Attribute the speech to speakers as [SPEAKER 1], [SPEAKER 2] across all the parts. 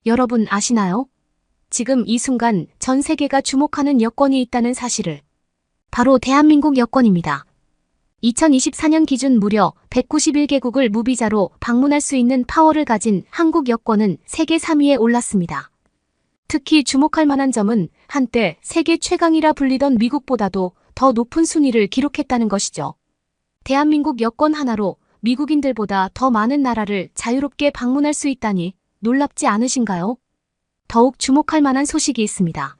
[SPEAKER 1] 여러분 아시나요? 지금 이 순간 전 세계가 주목하는 여권이 있다는 사실을. 바로 대한민국 여권입니다. 2024년 기준 무려 191개국을 무비자로 방문할 수 있는 파워를 가진 한국 여권은 세계 3위에 올랐습니다. 특히 주목할 만한 점은 한때 세계 최강이라 불리던 미국보다도 더 높은 순위를 기록했다는 것이죠. 대한민국 여권 하나로 미국인들보다 더 많은 나라를 자유롭게 방문할 수 있다니 놀랍지 않으신가요? 더욱 주목할 만한 소식이 있습니다.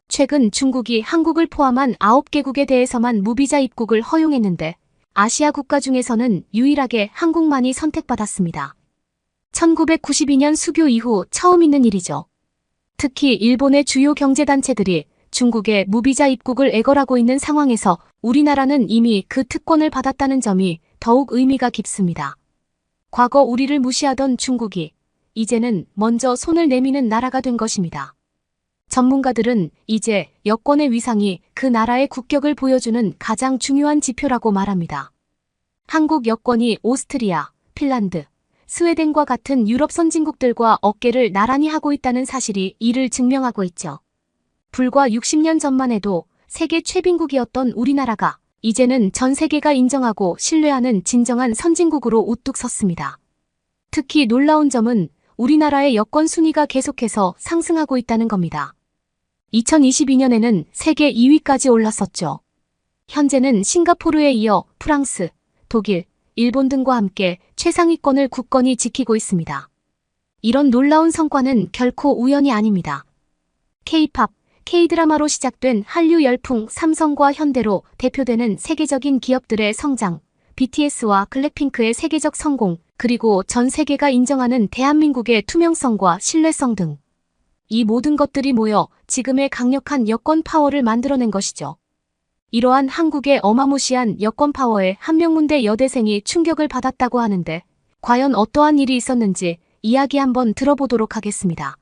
[SPEAKER 1] 최근 중국이 한국을 포함한 9개국에 대해서만 무비자 입국을 허용했는데 아시아 국가 중에서는 유일하게 한국만이 선택받았습니다. 1992년 수교 이후 처음 있는 일이죠. 특히 일본의 주요 경제단체들이 중국의 무비자 입국을 애걸하고 있는 상황에서 우리나라는 이미 그 특권을 받았다는 점이 더욱 의미가 깊습니다. 과거 우리를 무시하던 중국이 이제는 먼저 손을 내미는 나라가 된 것입니다. 전문가들은 이제 여권의 위상이 그 나라의 국격을 보여주는 가장 중요한 지표라고 말합니다. 한국 여권이 오스트리아, 핀란드, 스웨덴과 같은 유럽 선진국들과 어깨를 나란히 하고 있다는 사실이 이를 증명하고 있죠. 불과 60년 전만 해도 세계 최빈국이었던 우리나라가 이제는 전 세계가 인정하고 신뢰하는 진정한 선진국으로 우뚝 섰습니다. 특히 놀라운 점은 우리나라의 여권 순위가 계속해서 상승하고 있다는 겁니다. 2022년에는 세계 2위까지 올랐었죠. 현재는 싱가포르에 이어 프랑스, 독일, 일본 등과 함께 최상위권을 굳건히 지키고 있습니다. 이런 놀라운 성과는 결코 우연이 아닙니다. K-팝, K-드라마로 시작된 한류 열풍 삼성과 현대로 대표되는 세계적인 기업들의 성장, BTS와 블랙핑크의 세계적 성공, 그리고 전 세계가 인정하는 대한민국의 투명성과 신뢰성 등. 이 모든 것들이 모여 지금의 강력한 여권 파워를 만들어낸 것이죠. 이러한 한국의 어마무시한 여권 파워에 한명문대 여대생이 충격을 받았다고 하는데 과연 어떠한 일이 있었는지 이야기 한번 들어보도록 하겠습니다.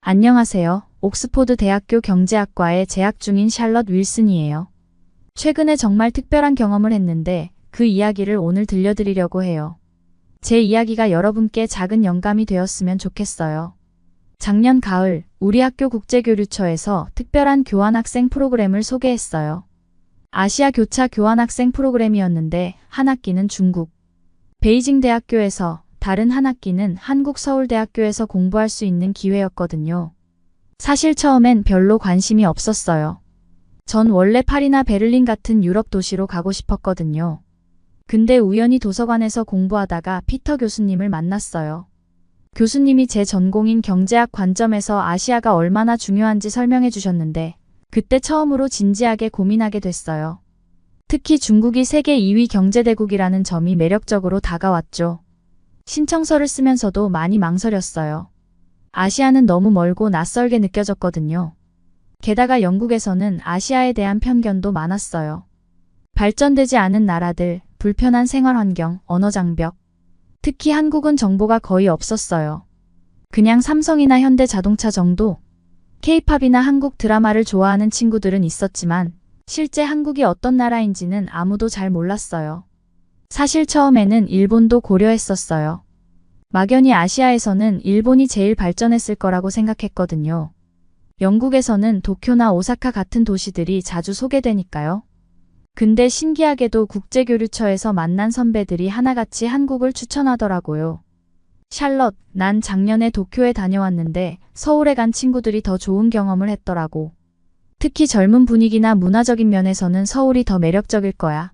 [SPEAKER 2] 안녕하세요. 옥스포드 대학교 경제학과에 재학 중인 샬럿 윌슨이에요. 최근에 정말 특별한 경험을 했는데 그 이야기를 오늘 들려드리려고 해요. 제 이야기가 여러분께 작은 영감이 되었으면 좋겠어요. 작년 가을 우리 학교 국제교류처에서 특별한 교환학생 프로그램을 소개했어요. 아시아 교차 교환학생 프로그램이었는데 한 학기는 중국, 베이징 대학교에서 다른 한 학기는 한국 서울대학교에서 공부할 수 있는 기회였거든요. 사실 처음엔 별로 관심이 없었어요. 전 원래 파리나 베를린 같은 유럽 도시로 가고 싶었거든요. 근데 우연히 도서관에서 공부하다가 피터 교수님을 만났어요. 교수님이 제 전공인 경제학 관점에서 아시아가 얼마나 중요한지 설명해 주셨는데 그때 처음으로 진지하게 고민하게 됐어요. 특히 중국이 세계 2위 경제대국이라는 점이 매력적으로 다가왔죠. 신청서를 쓰면서도 많이 망설였어요. 아시아는 너무 멀고 낯설게 느껴졌거든요. 게다가 영국에서는 아시아에 대한 편견도 많았어요. 발전되지 않은 나라들, 불편한 생활환경, 언어 장벽. 특히 한국은 정보가 거의 없었어요. 그냥 삼성이나 현대자동차 정도? K-팝이나 한국 드라마를 좋아하는 친구들은 있었지만 실제 한국이 어떤 나라인지는 아무도 잘 몰랐어요. 사실 처음에는 일본도 고려했었어요. 막연히 아시아에서는 일본이 제일 발전했을 거라고 생각했거든요. 영국에서는 도쿄나 오사카 같은 도시들이 자주 소개되니까요. 근데 신기하게도 국제교류처에서 만난 선배들이 하나같이 한국을 추천하더라고요. 샬럿, 난 작년에 도쿄에 다녀왔는데 서울에 간 친구들이 더 좋은 경험을 했더라고. 특히 젊은 분위기나 문화적인 면에서는 서울이 더 매력적일 거야.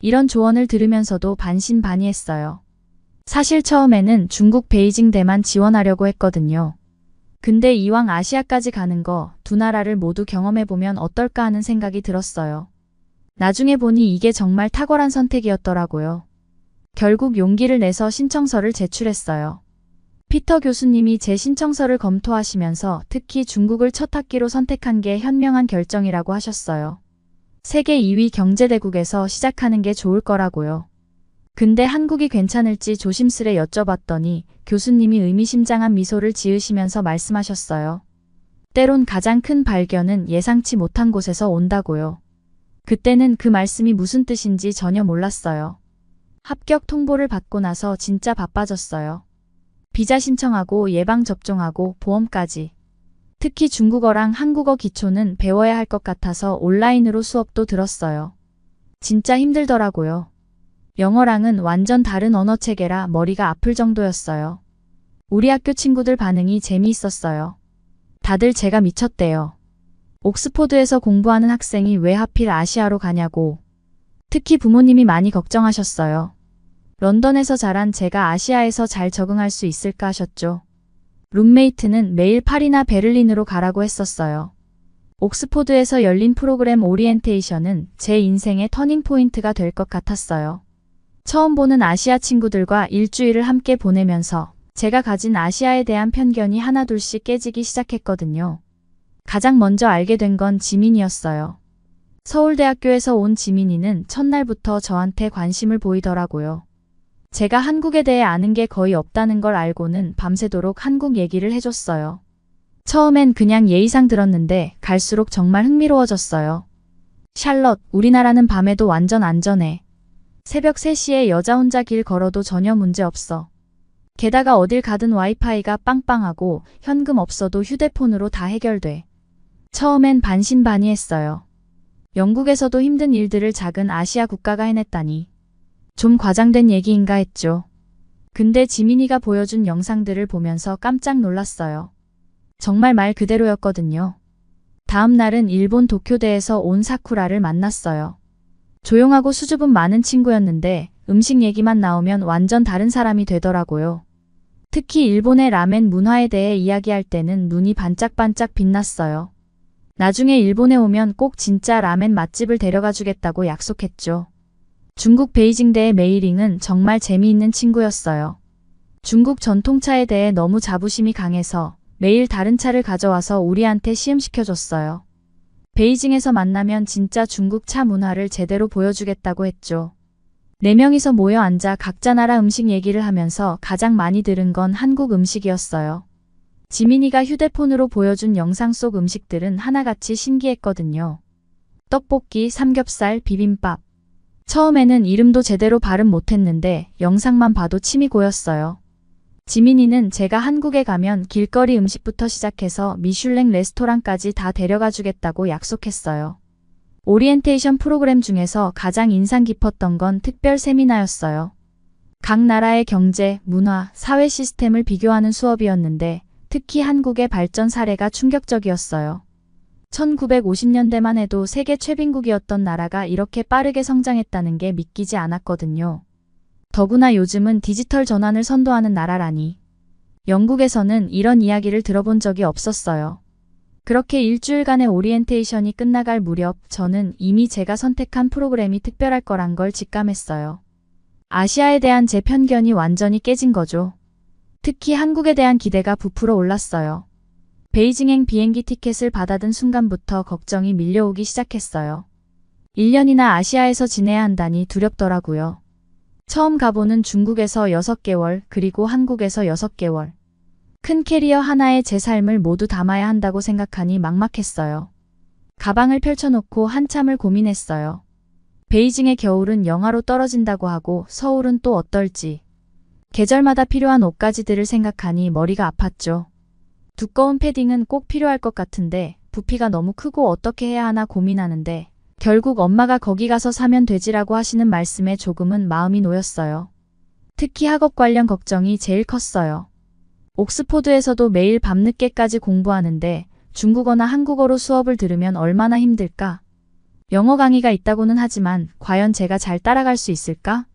[SPEAKER 2] 이런 조언을 들으면서도 반신반의했어요. 사실 처음에는 중국 베이징 대만 지원하려고 했거든요. 근데 이왕 아시아까지 가는 거 두 나라를 모두 경험해보면 어떨까 하는 생각이 들었어요. 나중에 보니 이게 정말 탁월한 선택이었더라고요. 결국 용기를 내서 신청서를 제출했어요. 피터 교수님이 제 신청서를 검토하시면서 특히 중국을 첫 학기로 선택한 게 현명한 결정이라고 하셨어요. 세계 2위 경제대국에서 시작하는 게 좋을 거라고요. 근데 한국이 괜찮을지 조심스레 여쭤봤더니 교수님이 의미심장한 미소를 지으시면서 말씀하셨어요. 때론 가장 큰 발견은 예상치 못한 곳에서 온다고요. 그때는 그 말씀이 무슨 뜻인지 전혀 몰랐어요. 합격 통보를 받고 나서 진짜 바빠졌어요. 비자 신청하고 예방접종하고 보험까지. 특히 중국어랑 한국어 기초는 배워야 할 것 같아서 온라인으로 수업도 들었어요. 진짜 힘들더라고요. 영어랑은 완전 다른 언어 체계라 머리가 아플 정도였어요. 우리 학교 친구들 반응이 재미있었어요. 다들 제가 미쳤대요. 옥스포드에서 공부하는 학생이 왜 하필 아시아로 가냐고. 특히 부모님이 많이 걱정하셨어요. 런던에서 자란 제가 아시아에서 잘 적응할 수 있을까 하셨죠. 룸메이트는 매일 파리나 베를린으로 가라고 했었어요. 옥스포드에서 열린 프로그램 오리엔테이션은 제 인생의 터닝포인트가 될 것 같았어요. 처음 보는 아시아 친구들과 일주일을 함께 보내면서 제가 가진 아시아에 대한 편견이 하나둘씩 깨지기 시작했거든요. 가장 먼저 알게 된 건 지민이었어요. 서울대학교에서 온 지민이는 첫날부터 저한테 관심을 보이더라고요. 제가 한국에 대해 아는 게 거의 없다는 걸 알고는 밤새도록 한국 얘기를 해줬어요. 처음엔 그냥 예의상 들었는데 갈수록 정말 흥미로워졌어요. 샬럿, 우리나라는 밤에도 완전 안전해. 새벽 3시에 여자 혼자 길 걸어도 전혀 문제 없어. 게다가 어딜 가든 와이파이가 빵빵하고 현금 없어도 휴대폰으로 다 해결돼. 처음엔 반신반의했어요. 영국에서도 힘든 일들을 작은 아시아 국가가 해냈다니. 좀 과장된 얘기인가 했죠. 근데 지민이가 보여준 영상들을 보면서 깜짝 놀랐어요. 정말 말 그대로였거든요. 다음 날은 일본 도쿄대에서 온 사쿠라를 만났어요. 조용하고 수줍음 많은 친구였는데 음식 얘기만 나오면 완전 다른 사람이 되더라고요. 특히 일본의 라멘 문화에 대해 이야기할 때는 눈이 반짝반짝 빛났어요. 나중에 일본에 오면 꼭 진짜 라멘 맛집을 데려가 주겠다고 약속했죠. 중국 베이징대의 메이링은 정말 재미있는 친구였어요. 중국 전통차에 대해 너무 자부심이 강해서 매일 다른 차를 가져와서 우리한테 시음시켜줬어요. 베이징에서 만나면 진짜 중국 차 문화를 제대로 보여주겠다고 했죠. 4명이서 모여 앉아 각자 나라 음식 얘기를 하면서 가장 많이 들은 건 한국 음식이었어요. 지민이가 휴대폰으로 보여준 영상 속 음식들은 하나같이 신기했거든요. 떡볶이, 삼겹살, 비빔밥. 처음에는 이름도 제대로 발음 못했는데 영상만 봐도 침이 고였어요. 지민이는 제가 한국에 가면 길거리 음식부터 시작해서 미슐랭 레스토랑까지 다 데려가 주겠다고 약속했어요. 오리엔테이션 프로그램 중에서 가장 인상 깊었던 건 특별 세미나였어요. 각 나라의 경제, 문화, 사회 시스템을 비교하는 수업이었는데 특히 한국의 발전 사례가 충격적이었어요. 1950년대만 해도 세계 최빈국이었던 나라가 이렇게 빠르게 성장했다는 게 믿기지 않았거든요. 더구나 요즘은 디지털 전환을 선도하는 나라라니. 영국에서는 이런 이야기를 들어본 적이 없었어요. 그렇게 일주일간의 오리엔테이션이 끝나갈 무렵 저는 이미 제가 선택한 프로그램이 특별할 거란 걸 직감했어요. 아시아에 대한 제 편견이 완전히 깨진 거죠. 특히 한국에 대한 기대가 부풀어 올랐어요. 베이징행 비행기 티켓을 받아든 순간부터 걱정이 밀려오기 시작했어요. 1년이나 아시아에서 지내야 한다니 두렵더라고요. 처음 가보는 중국에서 6개월, 그리고 한국에서 6개월. 큰 캐리어 하나에 제 삶을 모두 담아야 한다고 생각하니 막막했어요. 가방을 펼쳐놓고 한참을 고민했어요. 베이징의 겨울은 영하로 떨어진다고 하고 서울은 또 어떨지. 계절마다 필요한 옷가지들을 생각하니 머리가 아팠죠. 두꺼운 패딩은 꼭 필요할 것 같은데 부피가 너무 크고 어떻게 해야 하나 고민하는데 결국 엄마가 거기 가서 사면 되지라고 하시는 말씀에 조금은 마음이 놓였어요. 특히 학업 관련 걱정이 제일 컸어요. 옥스포드에서도 매일 밤늦게까지 공부하는데 중국어나 한국어로 수업을 들으면 얼마나 힘들까? 영어 강의가 있다고는 하지만 과연 제가 잘 따라갈 수 있을까?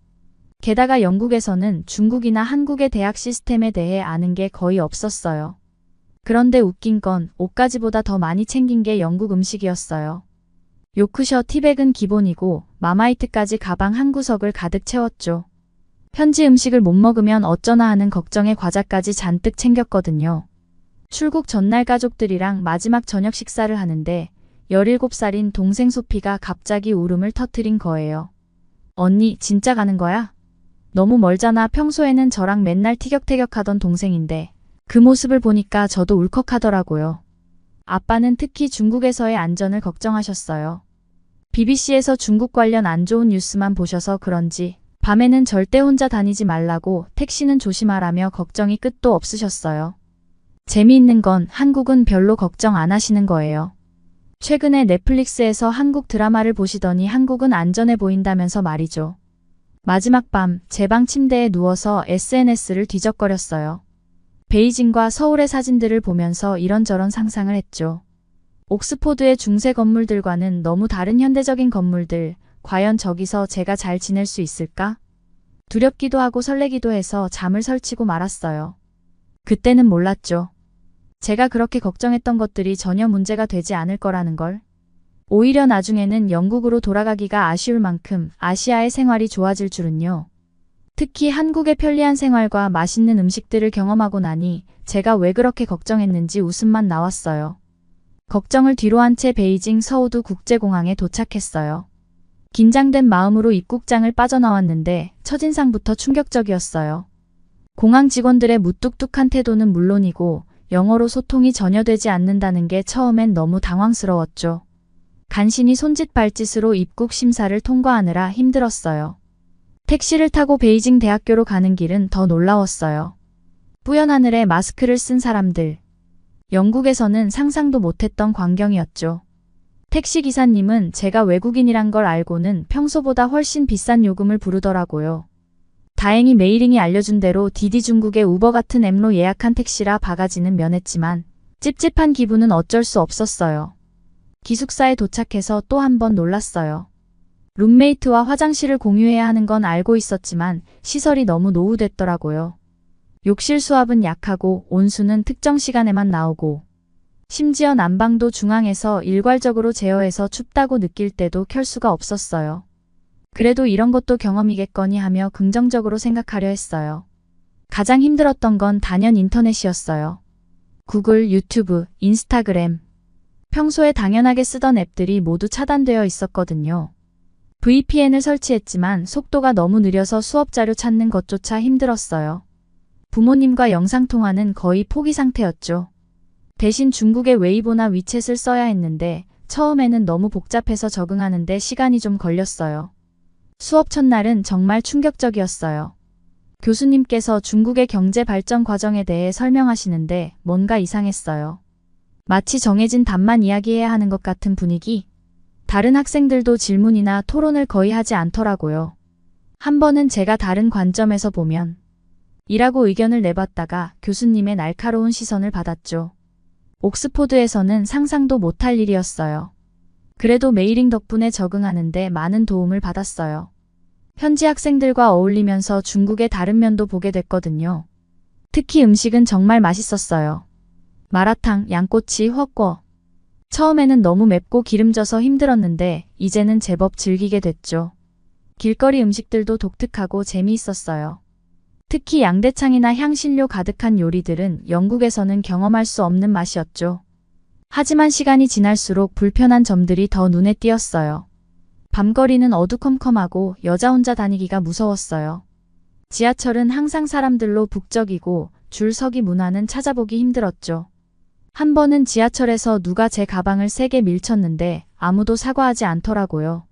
[SPEAKER 2] 게다가 영국에서는 중국이나 한국의 대학 시스템에 대해 아는 게 거의 없었어요. 그런데 웃긴 건 옷가지보다 더 많이 챙긴 게 영국 음식이었어요. 요크셔 티백은 기본이고 마마이트까지 가방 한 구석을 가득 채웠죠. 현지 음식을 못 먹으면 어쩌나 하는 걱정에 과자까지 잔뜩 챙겼거든요. 출국 전날 가족들이랑 마지막 저녁 식사를 하는데 17살인 동생 소피가 갑자기 울음을 터뜨린 거예요. 언니, 진짜 가는 거야? 너무 멀잖아. 평소에는 저랑 맨날 티격태격하던 동생인데 그 모습을 보니까 저도 울컥하더라고요. 아빠는 특히 중국에서의 안전을 걱정하셨어요. BBC에서 중국 관련 안 좋은 뉴스만 보셔서 그런지 밤에는 절대 혼자 다니지 말라고, 택시는 조심하라며 걱정이 끝도 없으셨어요. 재미있는 건 한국은 별로 걱정 안 하시는 거예요. 최근에 넷플릭스에서 한국 드라마를 보시더니 한국은 안전해 보인다면서 말이죠. 마지막 밤 제 방 침대에 누워서 SNS를 뒤적거렸어요. 베이징과 서울의 사진들을 보면서 이런저런 상상을 했죠. 옥스포드의 중세 건물들과는 너무 다른 현대적인 건물들, 과연 저기서 제가 잘 지낼 수 있을까? 두렵기도 하고 설레기도 해서 잠을 설치고 말았어요. 그때는 몰랐죠. 제가 그렇게 걱정했던 것들이 전혀 문제가 되지 않을 거라는 걸. 오히려 나중에는 영국으로 돌아가기가 아쉬울 만큼 아시아의 생활이 좋아질 줄은요. 특히 한국의 편리한 생활과 맛있는 음식들을 경험하고 나니 제가 왜 그렇게 걱정했는지 웃음만 나왔어요. 걱정을 뒤로 한 채 베이징 서우두 국제공항에 도착했어요. 긴장된 마음으로 입국장을 빠져나왔는데 첫인상부터 충격적이었어요. 공항 직원들의 무뚝뚝한 태도는 물론이고 영어로 소통이 전혀 되지 않는다는 게 처음엔 너무 당황스러웠죠. 간신히 손짓 발짓으로 입국 심사를 통과하느라 힘들었어요. 택시를 타고 베이징 대학교로 가는 길은 더 놀라웠어요. 뿌연 하늘에 마스크를 쓴 사람들. 영국에서는 상상도 못했던 광경이었죠. 택시 기사님은 제가 외국인이란 걸 알고는 평소보다 훨씬 비싼 요금을 부르더라고요. 다행히 메이링이 알려준 대로 디디 중국의 우버 같은 앱로 예약한 택시라 바가지는 면했지만 찝찝한 기분은 어쩔 수 없었어요. 기숙사에 도착해서 또 한 번 놀랐어요. 룸메이트와 화장실을 공유해야 하는 건 알고 있었지만 시설이 너무 노후됐더라고요. 욕실 수압은 약하고 온수는 특정 시간에만 나오고 심지어 난방도 중앙에서 일괄적으로 제어해서 춥다고 느낄 때도 켤 수가 없었어요. 그래도 이런 것도 경험이겠거니 하며 긍정적으로 생각하려 했어요. 가장 힘들었던 건 단연 인터넷이었어요. 구글, 유튜브, 인스타그램. 평소에 당연하게 쓰던 앱들이 모두 차단되어 있었거든요. VPN을 설치했지만 속도가 너무 느려서 수업 자료 찾는 것조차 힘들었어요. 부모님과 영상통화는 거의 포기 상태였죠. 대신 중국의 웨이보나 위챗을 써야 했는데 처음에는 너무 복잡해서 적응하는데 시간이 좀 걸렸어요. 수업 첫날은 정말 충격적이었어요. 교수님께서 중국의 경제 발전 과정에 대해 설명하시는데 뭔가 이상했어요. 마치 정해진 답만 이야기해야 하는 것 같은 분위기. 다른 학생들도 질문이나 토론을 거의 하지 않더라고요. 한 번은 제가 다른 관점에서 보면 이라고 의견을 내봤다가 교수님의 날카로운 시선을 받았죠. 옥스포드에서는 상상도 못할 일이었어요. 그래도 메이링 덕분에 적응하는데 많은 도움을 받았어요. 현지 학생들과 어울리면서 중국의 다른 면도 보게 됐거든요. 특히 음식은 정말 맛있었어요. 마라탕, 양꼬치, 훠궈. 처음에는 너무 맵고 기름져서 힘들었는데 이제는 제법 즐기게 됐죠. 길거리 음식들도 독특하고 재미있었어요. 특히 양대창이나 향신료 가득한 요리들은 영국에서는 경험할 수 없는 맛이었죠. 하지만 시간이 지날수록 불편한 점들이 더 눈에 띄었어요. 밤거리는 어두컴컴하고 여자 혼자 다니기가 무서웠어요. 지하철은 항상 사람들로 북적이고 줄서기 문화는 찾아보기 힘들었죠. 한 번은 지하철에서 누가 제 가방을 세게 밀쳤는데 아무도 사과하지 않더라고요.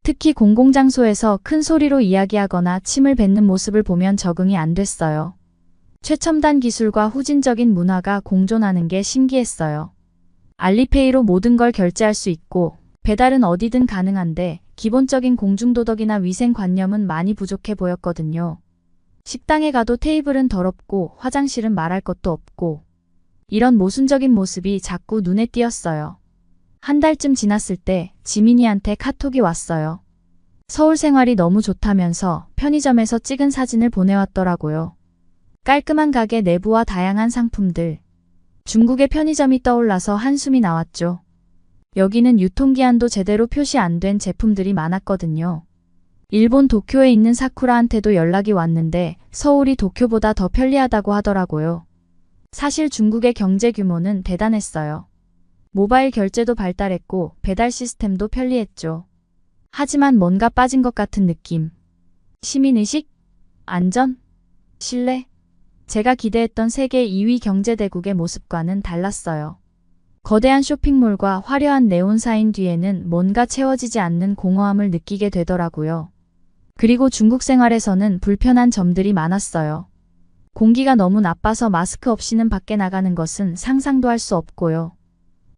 [SPEAKER 2] 특히 공공장소에서 큰 소리로 이야기하거나 침을 뱉는 모습을 보면 적응이 안 됐어요. 최첨단 기술과 후진적인 문화가 공존하는 게 신기했어요. 알리페이로 모든 걸 결제할 수 있고 배달은 어디든 가능한데 기본적인 공중도덕이나 위생관념은 많이 부족해 보였거든요. 식당에 가도 테이블은 더럽고 화장실은 말할 것도 없고 이런 모순적인 모습이 자꾸 눈에 띄었어요. 한 달쯤 지났을 때 지민이한테 카톡이 왔어요. 서울 생활이 너무 좋다면서 편의점에서 찍은 사진을 보내왔더라고요. 깔끔한 가게 내부와 다양한 상품들. 중국의 편의점이 떠올라서 한숨이 나왔죠. 여기는 유통기한도 제대로 표시 안 된 제품들이 많았거든요. 일본 도쿄에 있는 사쿠라한테도 연락이 왔는데 서울이 도쿄보다 더 편리하다고 하더라고요. 사실 중국의 경제 규모는 대단했어요. 모바일 결제도 발달했고 배달 시스템도 편리했죠. 하지만 뭔가 빠진 것 같은 느낌. 시민의식? 안전? 신뢰? 제가 기대했던 세계 2위 경제대국의 모습과는 달랐어요. 거대한 쇼핑몰과 화려한 네온 사인 뒤에는 뭔가 채워지지 않는 공허함을 느끼게 되더라고요. 그리고 중국 생활에서는 불편한 점들이 많았어요. 공기가 너무 나빠서 마스크 없이는 밖에 나가는 것은 상상도 할 수 없고요.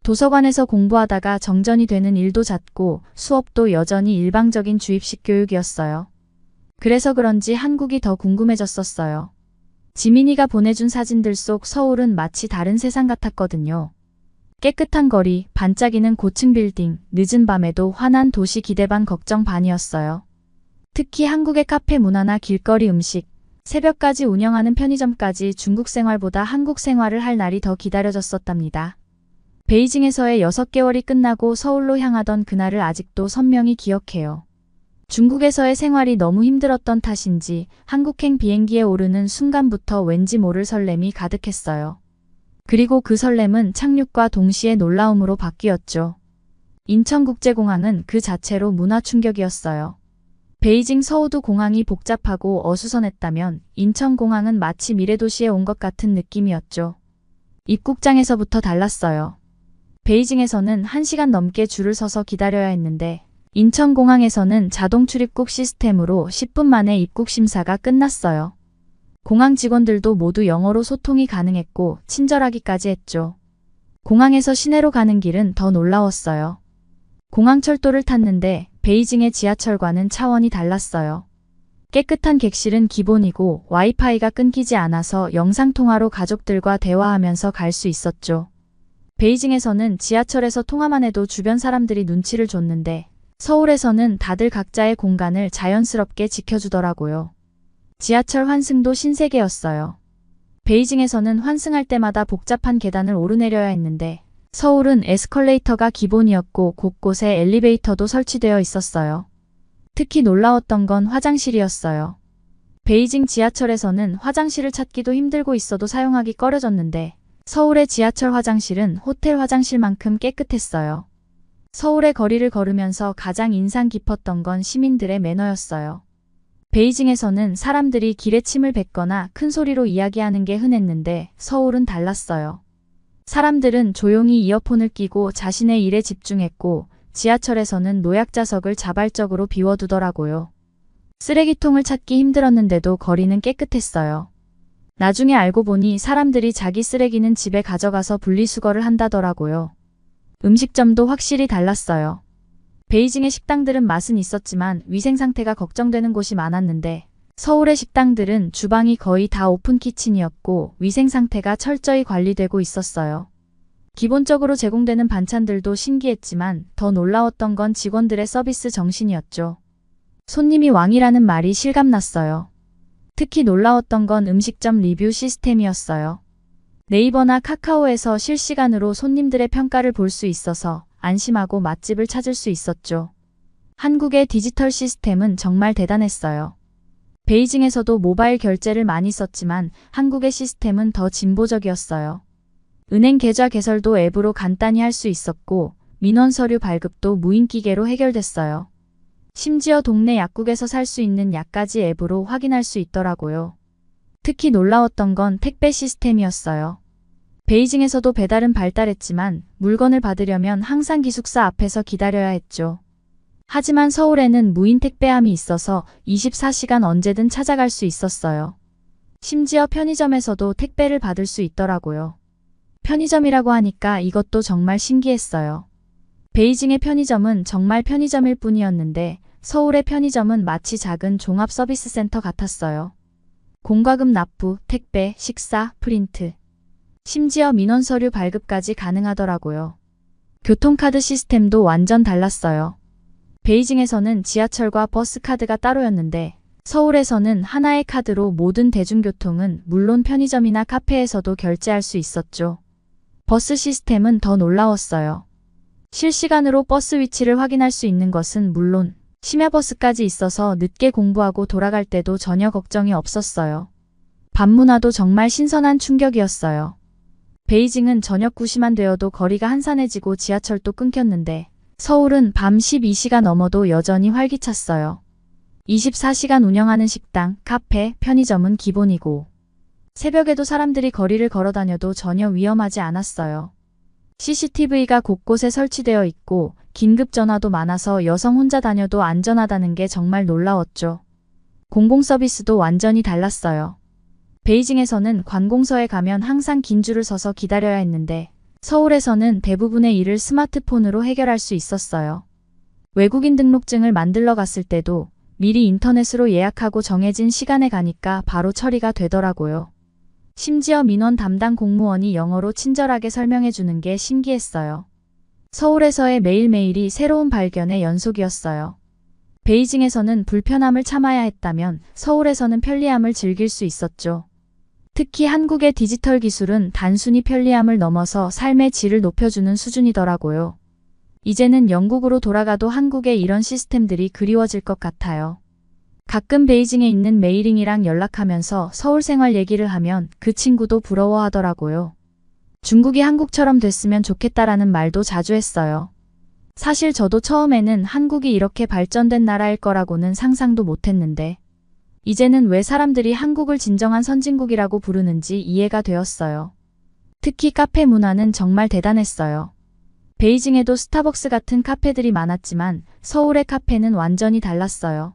[SPEAKER 2] 도서관에서 공부하다가 정전이 되는 일도 잦고 수업도 여전히 일방적인 주입식 교육이었어요. 그래서 그런지 한국이 더 궁금해졌었어요. 지민이가 보내준 사진들 속 서울은 마치 다른 세상 같았거든요. 깨끗한 거리, 반짝이는 고층 빌딩, 늦은 밤에도 환한 도시 기대 반 걱정 반이었어요. 특히 한국의 카페 문화나 길거리 음식, 새벽까지 운영하는 편의점까지 중국 생활보다 한국 생활을 할 날이 더 기다려졌었답니다. 베이징에서의 6개월이 끝나고 서울로 향하던 그날을 아직도 선명히 기억해요. 중국에서의 생활이 너무 힘들었던 탓인지 한국행 비행기에 오르는 순간부터 왠지 모를 설렘이 가득했어요. 그리고 그 설렘은 착륙과 동시에 놀라움으로 바뀌었죠. 인천국제공항은 그 자체로 문화 충격이었어요. 베이징 서우두 공항이 복잡하고 어수선했다면 인천공항은 마치 미래도시에 온 것 같은 느낌이었죠. 입국장에서부터 달랐어요. 베이징에서는 1시간 넘게 줄을 서서 기다려야 했는데 인천공항에서는 자동 출입국 시스템으로 10분 만에 입국 심사가 끝났어요. 공항 직원들도 모두 영어로 소통이 가능했고 친절하기까지 했죠. 공항에서 시내로 가는 길은 더 놀라웠어요. 공항철도를 탔는데 베이징의 지하철과는 차원이 달랐어요. 깨끗한 객실은 기본이고 와이파이가 끊기지 않아서 영상통화로 가족들과 대화하면서 갈 수 있었죠. 베이징에서는 지하철에서 통화만 해도 주변 사람들이 눈치를 줬는데 서울에서는 다들 각자의 공간을 자연스럽게 지켜주더라고요. 지하철 환승도 신세계였어요. 베이징에서는 환승할 때마다 복잡한 계단을 오르내려야 했는데 서울은 에스컬레이터가 기본이었고 곳곳에 엘리베이터도 설치되어 있었어요. 특히 놀라웠던 건 화장실이었어요. 베이징 지하철에서는 화장실을 찾기도 힘들고 있어도 사용하기 꺼려졌는데 서울의 지하철 화장실은 호텔 화장실만큼 깨끗했어요. 서울의 거리를 걸으면서 가장 인상 깊었던 건 시민들의 매너였어요. 베이징에서는 사람들이 길에 침을 뱉거나 큰 소리로 이야기하는 게 흔했는데 서울은 달랐어요. 사람들은 조용히 이어폰을 끼고 자신의 일에 집중했고 지하철에서는 노약자석을 자발적으로 비워두더라고요. 쓰레기통을 찾기 힘들었는데도 거리는 깨끗했어요. 나중에 알고 보니 사람들이 자기 쓰레기는 집에 가져가서 분리수거를 한다더라고요. 음식점도 확실히 달랐어요. 베이징의 식당들은 맛은 있었지만 위생 상태가 걱정되는 곳이 많았는데 서울의 식당들은 주방이 거의 다 오픈 키친이었고 위생 상태가 철저히 관리되고 있었어요. 기본적으로 제공되는 반찬들도 신기했지만 더 놀라웠던 건 직원들의 서비스 정신이었죠. 손님이 왕이라는 말이 실감났어요. 특히 놀라웠던 건 음식점 리뷰 시스템이었어요. 네이버나 카카오에서 실시간으로 손님들의 평가를 볼 수 있어서 안심하고 맛집을 찾을 수 있었죠. 한국의 디지털 시스템은 정말 대단했어요. 베이징에서도 모바일 결제를 많이 썼지만 한국의 시스템은 더 진보적이었어요. 은행 계좌 개설도 앱으로 간단히 할 수 있었고 민원 서류 발급도 무인기계로 해결됐어요. 심지어 동네 약국에서 살 수 있는 약까지 앱으로 확인할 수 있더라고요. 특히 놀라웠던 건 택배 시스템이었어요. 베이징에서도 배달은 발달했지만 물건을 받으려면 항상 기숙사 앞에서 기다려야 했죠. 하지만 서울에는 무인 택배함이 있어서 24시간 언제든 찾아갈 수 있었어요. 심지어 편의점에서도 택배를 받을 수 있더라고요. 편의점이라고 하니까 이것도 정말 신기했어요. 베이징의 편의점은 정말 편의점일 뿐이었는데 서울의 편의점은 마치 작은 종합 서비스 센터 같았어요. 공과금 납부, 택배, 식사, 프린트. 심지어 민원 서류 발급까지 가능하더라고요. 교통카드 시스템도 완전 달랐어요. 베이징에서는 지하철과 버스 카드가 따로였는데 서울에서는 하나의 카드로 모든 대중교통은 물론 편의점이나 카페에서도 결제할 수 있었죠. 버스 시스템은 더 놀라웠어요. 실시간으로 버스 위치를 확인할 수 있는 것은 물론 심야버스까지 있어서 늦게 공부하고 돌아갈 때도 전혀 걱정이 없었어요. 밤 문화도 정말 신선한 충격이었어요. 베이징은 저녁 9시만 되어도 거리가 한산해지고 지하철도 끊겼는데 서울은 밤 12시가 넘어도 여전히 활기찼어요. 24시간 운영하는 식당, 카페, 편의점은 기본이고 새벽에도 사람들이 거리를 걸어다녀도 전혀 위험하지 않았어요. CCTV가 곳곳에 설치되어 있고 긴급 전화도 많아서 여성 혼자 다녀도 안전하다는 게 정말 놀라웠죠. 공공 서비스도 완전히 달랐어요. 베이징에서는 관공서에 가면 항상 긴 줄을 서서 기다려야 했는데 서울에서는 대부분의 일을 스마트폰으로 해결할 수 있었어요. 외국인 등록증을 만들러 갔을 때도 미리 인터넷으로 예약하고 정해진 시간에 가니까 바로 처리가 되더라고요. 심지어 민원 담당 공무원이 영어로 친절하게 설명해 주는 게 신기했어요. 서울에서의 매일매일이 새로운 발견의 연속이었어요. 베이징에서는 불편함을 참아야 했다면 서울에서는 편리함을 즐길 수 있었죠. 특히 한국의 디지털 기술은 단순히 편리함을 넘어서 삶의 질을 높여주는 수준이더라고요. 이제는 영국으로 돌아가도 한국의 이런 시스템들이 그리워질 것 같아요. 가끔 베이징에 있는 메이링이랑 연락하면서 서울 생활 얘기를 하면 그 친구도 부러워하더라고요. 중국이 한국처럼 됐으면 좋겠다라는 말도 자주 했어요. 사실 저도 처음에는 한국이 이렇게 발전된 나라일 거라고는 상상도 못했는데 이제는 왜 사람들이 한국을 진정한 선진국이라고 부르는지 이해가 되었어요. 특히 카페 문화는 정말 대단했어요. 베이징에도 스타벅스 같은 카페들이 많았지만 서울의 카페는 완전히 달랐어요.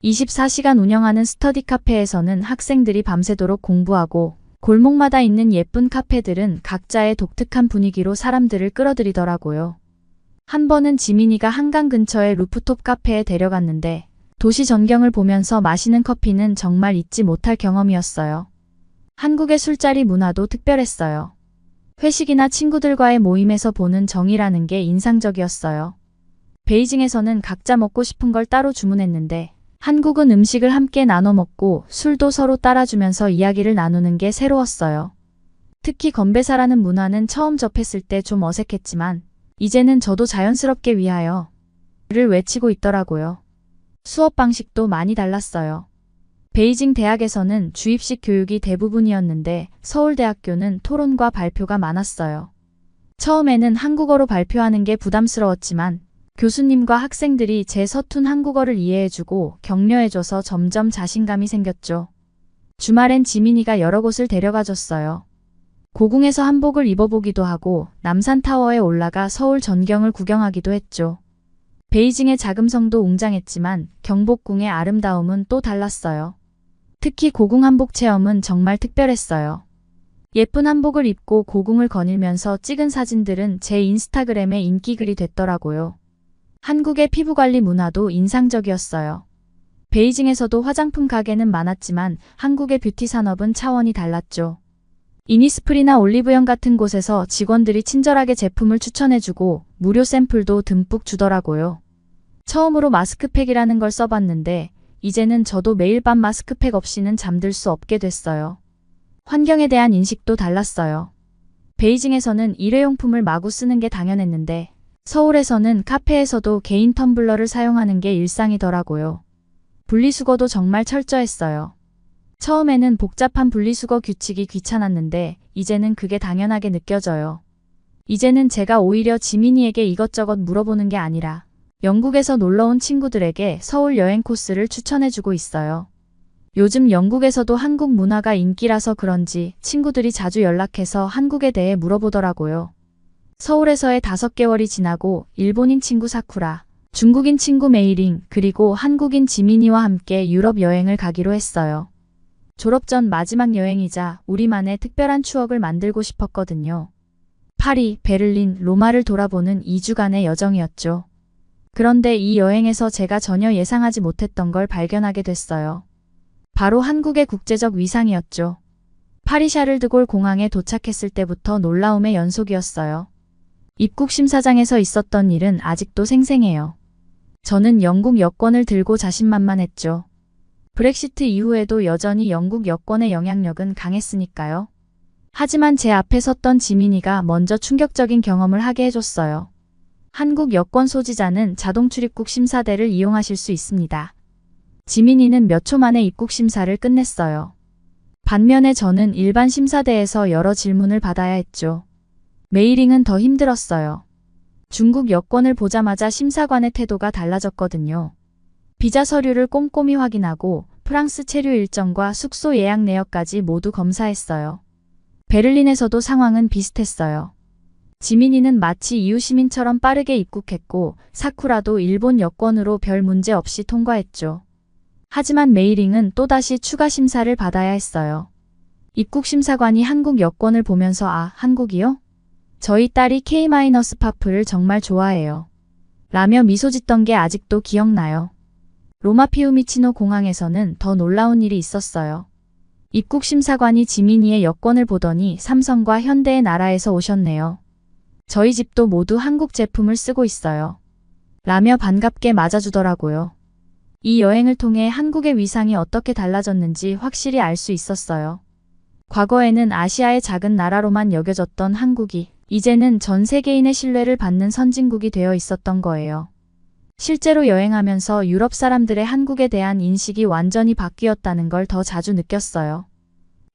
[SPEAKER 2] 24시간 운영하는 스터디 카페에서는 학생들이 밤새도록 공부하고 골목마다 있는 예쁜 카페들은 각자의 독특한 분위기로 사람들을 끌어들이더라고요. 한 번은 지민이가 한강 근처의 루프톱 카페에 데려갔는데 도시 전경을 보면서 마시는 커피는 정말 잊지 못할 경험이었어요. 한국의 술자리 문화도 특별했어요. 회식이나 친구들과의 모임에서 보는 정이라는 게 인상적이었어요. 베이징에서는 각자 먹고 싶은 걸 따로 주문했는데 한국은 음식을 함께 나눠 먹고 술도 서로 따라주면서 이야기를 나누는 게 새로웠어요. 특히 건배사라는 문화는 처음 접했을 때 좀 어색했지만 이제는 저도 자연스럽게 위하여를 외치고 있더라고요. 수업 방식도 많이 달랐어요. 베이징 대학에서는 주입식 교육이 대부분이었는데 서울대학교는 토론과 발표가 많았어요. 처음에는 한국어로 발표하는 게 부담스러웠지만 교수님과 학생들이 제 서툰 한국어를 이해해주고 격려해줘서 점점 자신감이 생겼죠. 주말엔 지민이가 여러 곳을 데려가줬어요. 고궁에서 한복을 입어보기도 하고 남산타워에 올라가 서울 전경을 구경하기도 했죠. 베이징의 자금성도 웅장했지만 경복궁의 아름다움은 또 달랐어요. 특히 고궁 한복 체험은 정말 특별했어요. 예쁜 한복을 입고 고궁을 거닐면서 찍은 사진들은 제 인스타그램에 인기글이 됐더라고요. 한국의 피부관리 문화도 인상적이었어요. 베이징에서도 화장품 가게는 많았지만 한국의 뷰티 산업은 차원이 달랐죠. 이니스프리나 올리브영 같은 곳에서 직원들이 친절하게 제품을 추천해주고 무료 샘플도 듬뿍 주더라고요. 처음으로 마스크팩이라는 걸 써봤는데 이제는 저도 매일 밤 마스크팩 없이는 잠들 수 없게 됐어요. 환경에 대한 인식도 달랐어요. 베이징에서는 일회용품을 마구 쓰는 게 당연했는데 서울에서는 카페에서도 개인 텀블러를 사용하는 게 일상이더라고요. 분리수거도 정말 철저했어요. 처음에는 복잡한 분리수거 규칙이 귀찮았는데 이제는 그게 당연하게 느껴져요. 이제는 제가 오히려 지민이에게 이것저것 물어보는 게 아니라 영국에서 놀러온 친구들에게 서울 여행 코스를 추천해주고 있어요. 요즘 영국에서도 한국 문화가 인기라서 그런지 친구들이 자주 연락해서 한국에 대해 물어보더라고요. 서울에서의 5개월이 지나고 일본인 친구 사쿠라, 중국인 친구 메이링, 그리고 한국인 지민이와 함께 유럽 여행을 가기로 했어요. 졸업 전 마지막 여행이자 우리만의 특별한 추억을 만들고 싶었거든요. 파리, 베를린, 로마를 돌아보는 2주간의 여정이었죠. 그런데 이 여행에서 제가 전혀 예상하지 못했던 걸 발견하게 됐어요. 바로 한국의 국제적 위상이었죠. 파리 샤를드골 공항에 도착했을 때부터 놀라움의 연속이었어요. 입국 심사장에서 있었던 일은 아직도 생생해요. 저는 영국 여권을 들고 자신만만했죠. 브렉시트 이후에도 여전히 영국 여권의 영향력은 강했으니까요. 하지만 제 앞에 섰던 지민이가 먼저 충격적인 경험을 하게 해줬어요. 한국 여권 소지자는 자동 출입국 심사대를 이용하실 수 있습니다. 지민이는 몇 초 만에 입국 심사를 끝냈어요. 반면에 저는 일반 심사대에서 여러 질문을 받아야 했죠. 메이링은 더 힘들었어요. 중국 여권을 보자마자 심사관의 태도가 달라졌거든요. 비자 서류를 꼼꼼히 확인하고 프랑스 체류 일정과 숙소 예약 내역까지 모두 검사했어요. 베를린에서도 상황은 비슷했어요. 지민이는 마치 이웃 시민처럼 빠르게 입국했고 사쿠라도 일본 여권으로 별 문제 없이 통과했죠. 하지만 메이링은 또다시 추가 심사를 받아야 했어요. 입국 심사관이 한국 여권을 보면서 아, 한국이요? 저희 딸이 K-파프를 정말 좋아해요. 라며 미소 짓던 게 아직도 기억나요. 로마 피우미치노 공항에서는 더 놀라운 일이 있었어요. 입국 심사관이 지민이의 여권을 보더니 삼성과 현대의 나라에서 오셨네요. 저희 집도 모두 한국 제품을 쓰고 있어요. 라며 반갑게 맞아주더라고요. 이 여행을 통해 한국의 위상이 어떻게 달라졌는지 확실히 알 수 있었어요. 과거에는 아시아의 작은 나라로만 여겨졌던 한국이 이제는 전 세계인의 신뢰를 받는 선진국이 되어 있었던 거예요. 실제로 여행하면서 유럽 사람들의 한국에 대한 인식이 완전히 바뀌었다는 걸 더 자주 느꼈어요.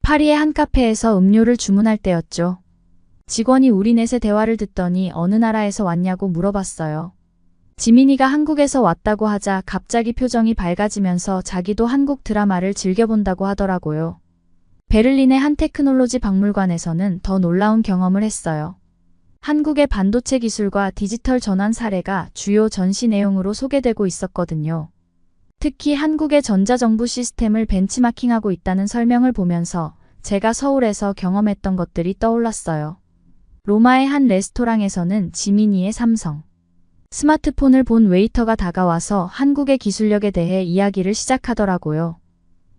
[SPEAKER 2] 파리의 한 카페에서 음료를 주문할 때였죠. 직원이 우리 넷의 대화를 듣더니 어느 나라에서 왔냐고 물어봤어요. 지민이가 한국에서 왔다고 하자 갑자기 표정이 밝아지면서 자기도 한국 드라마를 즐겨본다고 하더라고요. 베를린의 한 테크놀로지 박물관에서는 더 놀라운 경험을 했어요. 한국의 반도체 기술과 디지털 전환 사례가 주요 전시 내용으로 소개되고 있었거든요. 특히 한국의 전자정부 시스템을 벤치마킹하고 있다는 설명을 보면서 제가 서울에서 경험했던 것들이 떠올랐어요. 로마의 한 레스토랑에서는 지민이의 삼성 스마트폰을 본 웨이터가 다가와서 한국의 기술력에 대해 이야기를 시작하더라고요.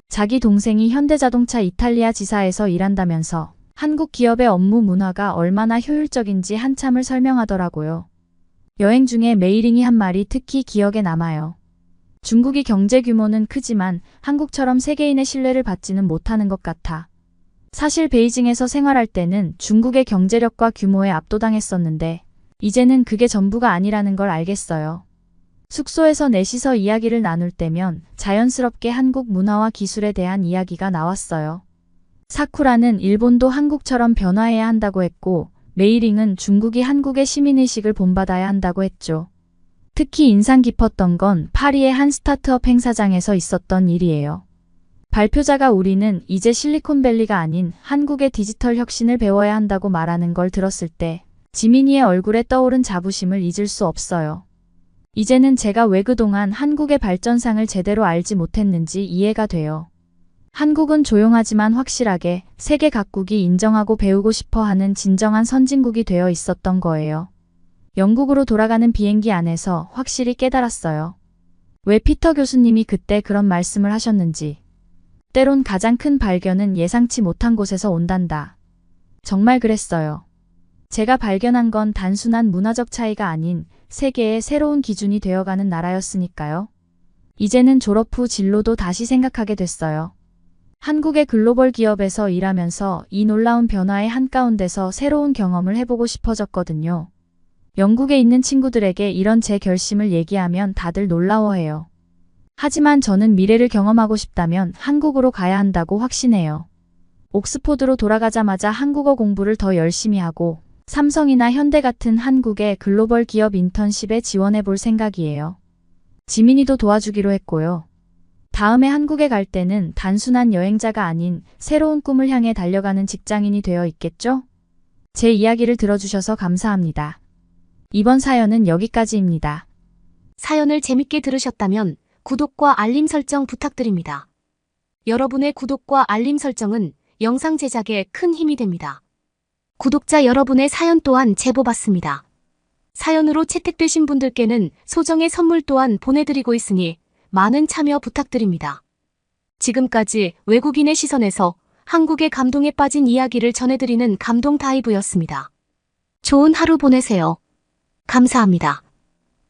[SPEAKER 2] 자기 동생이 현대자동차 이탈리아 지사에서 일한다면서 한국 기업의 업무 문화가 얼마나 효율적인지 한참을 설명하더라고요. 여행 중에 메이링이 한 말이 특히 기억에 남아요. 중국이 경제 규모는 크지만 한국처럼 세계인의 신뢰를 받지는 못하는 것 같아. 사실 베이징에서 생활할 때는 중국의 경제력과 규모에 압도당했었는데 이제는 그게 전부가 아니라는 걸 알겠어요. 숙소에서 넷이서 이야기를 나눌 때면 자연스럽게 한국 문화와 기술에 대한 이야기가 나왔어요. 사쿠라는 일본도 한국처럼 변화해야 한다고 했고 메이링은 중국이 한국의 시민의식을 본받아야 한다고 했죠. 특히 인상 깊었던 건 파리의 한 스타트업 행사장에서 있었던 일이에요. 발표자가 우리는 이제 실리콘밸리가 아닌 한국의 디지털 혁신을 배워야 한다고 말하는 걸 들었을 때 지민이의 얼굴에 떠오른 자부심을 잊을 수 없어요. 이제는 제가 왜 그동안 한국의 발전상을 제대로 알지 못했는지 이해가 돼요. 한국은 조용하지만 확실하게 세계 각국이 인정하고 배우고 싶어 하는 진정한 선진국이 되어 있었던 거예요. 영국으로 돌아가는 비행기 안에서 확실히 깨달았어요. 왜 피터 교수님이 그때 그런 말씀을 하셨는지. 때론 가장 큰 발견은 예상치 못한 곳에서 온단다. 정말 그랬어요. 제가 발견한 건 단순한 문화적 차이가 아닌 세계의 새로운 기준이 되어가는 나라였으니까요. 이제는 졸업 후 진로도 다시 생각하게 됐어요. 한국의 글로벌 기업에서 일하면서 이 놀라운 변화의 한가운데서 새로운 경험을 해보고 싶어졌거든요. 영국에 있는 친구들에게 이런 제 결심을 얘기하면 다들 놀라워해요. 하지만 저는 미래를 경험하고 싶다면 한국으로 가야 한다고 확신해요. 옥스포드로 돌아가자마자 한국어 공부를 더 열심히 하고 삼성이나 현대 같은 한국의 글로벌 기업 인턴십에 지원해 볼 생각이에요. 지민이도 도와주기로 했고요. 다음에 한국에 갈 때는 단순한 여행자가 아닌 새로운 꿈을 향해 달려가는 직장인이 되어 있겠죠? 제 이야기를 들어주셔서 감사합니다. 이번 사연은 여기까지입니다.
[SPEAKER 1] 사연을 재밌게 들으셨다면 구독과 알림 설정 부탁드립니다. 여러분의 구독과 알림 설정은 영상 제작에 큰 힘이 됩니다. 구독자 여러분의 사연 또한 제보받습니다. 사연으로 채택되신 분들께는 소정의 선물 또한 보내드리고 있으니 많은 참여 부탁드립니다. 지금까지 외국인의 시선에서 한국의 감동에 빠진 이야기를 전해드리는 감동 다이브였습니다. 좋은 하루 보내세요. 감사합니다.